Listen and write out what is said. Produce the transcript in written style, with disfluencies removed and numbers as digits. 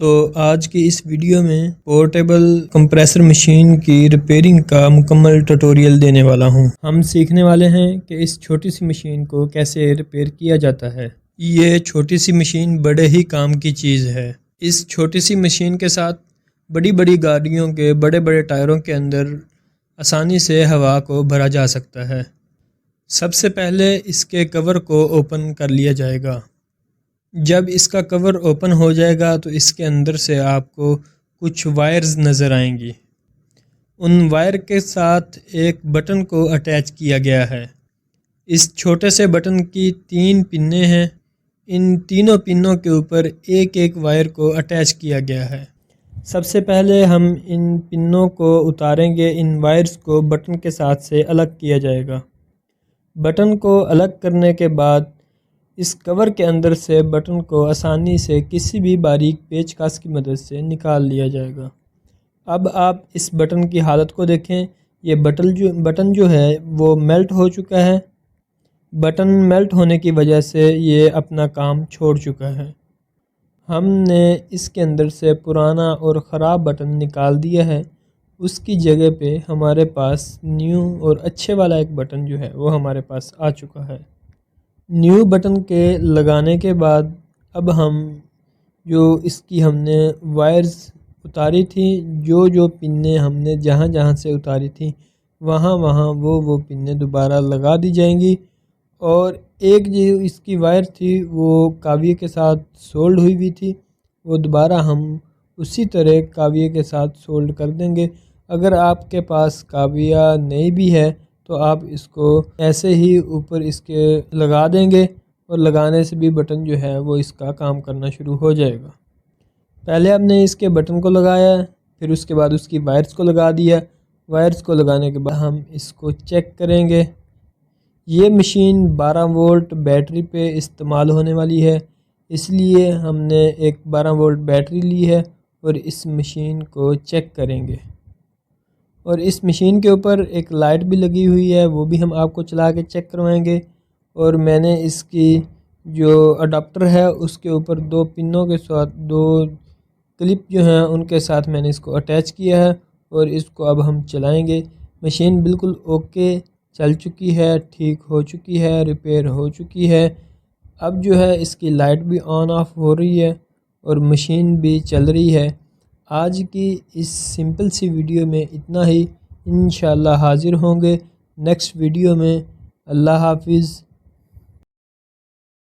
تو آج کی اس ویڈیو میں پورٹیبل کمپریسر مشین کی ریپیئرنگ کا مکمل ٹیوٹوریل دینے والا ہوں۔ ہم سیکھنے والے ہیں کہ اس چھوٹی سی مشین کو کیسے ریپیئر کیا جاتا ہے۔ یہ چھوٹی سی مشین بڑے ہی کام کی چیز ہے۔ اس چھوٹی سی مشین کے ساتھ بڑی بڑی گاڑیوں کے بڑے بڑے ٹائروں کے اندر آسانی سے ہوا کو بھرا جا سکتا ہے۔ سب سے پہلے اس کے کور کو اوپن کر لیا جائے گا۔ جب اس کا کور اوپن ہو جائے گا تو اس کے اندر سے آپ کو کچھ وائرز نظر آئیں گی۔ ان وائر کے ساتھ ایک بٹن کو اٹیچ کیا گیا ہے۔ اس چھوٹے سے بٹن کی 3 پنیں ہیں۔ ان تینوں پنوں کے اوپر ایک ایک وائر کو اٹیچ کیا گیا ہے۔ سب سے پہلے ہم ان پنوں کو اتاریں گے۔ ان وائرز کو بٹن کے ساتھ سے الگ کیا جائے گا۔ بٹن کو الگ کرنے کے بعد اس کور کے اندر سے بٹن کو آسانی سے کسی بھی باریک پیچ کس کی مدد سے نکال لیا جائے گا۔ اب آپ اس بٹن کی حالت کو دیکھیں۔ یہ بٹن جو ہے وہ میلٹ ہو چکا ہے۔ بٹن میلٹ ہونے کی وجہ سے یہ اپنا کام چھوڑ چکا ہے۔ ہم نے اس کے اندر سے پرانا اور خراب بٹن نکال دیا ہے۔ اس کی جگہ پہ ہمارے پاس نیو اور اچھے والا ایک بٹن جو ہے وہ ہمارے پاس آ چکا ہے۔ نیو بٹن کے لگانے کے بعد اب ہم ہم نے وائرز اتاری تھی، جو پنیں ہم نے جہاں سے اتاری تھی وہاں وہ پنیں دوبارہ لگا دی جائیں گی، اور ایک جو اس کی وائر تھی وہ کاویہ کے ساتھ سولڈ ہوئی تھی، وہ دوبارہ ہم اسی طرح کاویہ کے ساتھ سولڈ کر دیں گے۔ اگر آپ کے پاس کاویہ نہیں بھی ہے تو آپ اس کو ایسے ہی اوپر اس کے لگا دیں گے، اور لگانے سے بھی بٹن جو ہے وہ اس کا کام کرنا شروع ہو جائے گا۔ پہلے ہم نے اس کے بٹن کو لگایا، پھر اس کے بعد اس کی وائرز کو لگا دیا۔ وائرز کو لگانے کے بعد ہم اس کو چیک کریں گے۔ یہ مشین 12 وولٹ بیٹری پہ استعمال ہونے والی ہے، اس لیے ہم نے ایک 12 وولٹ بیٹری لی ہے اور اس مشین کو چیک کریں گے۔ اور اس مشین کے اوپر ایک لائٹ بھی لگی ہوئی ہے، وہ بھی ہم آپ کو چلا کے چیک کروائیں گے۔ اور میں نے اس کی جو اڈاپٹر ہے اس کے اوپر 2 پنوں کے ساتھ 2 کلپ جو ہیں ان کے ساتھ میں نے اس کو اٹیچ کیا ہے، اور اس کو اب ہم چلائیں گے۔ مشین بالکل اوکے چل چکی ہے، ٹھیک ہو چکی ہے، ریپیئر ہو چکی ہے۔ اب جو ہے اس کی لائٹ بھی آن آف ہو رہی ہے اور مشین بھی چل رہی ہے۔ آج کی اس سمپل سی ویڈیو میں اتنا ہی۔ انشاءاللہ حاضر ہوں گے نیکسٹ ویڈیو میں۔ اللہ حافظ۔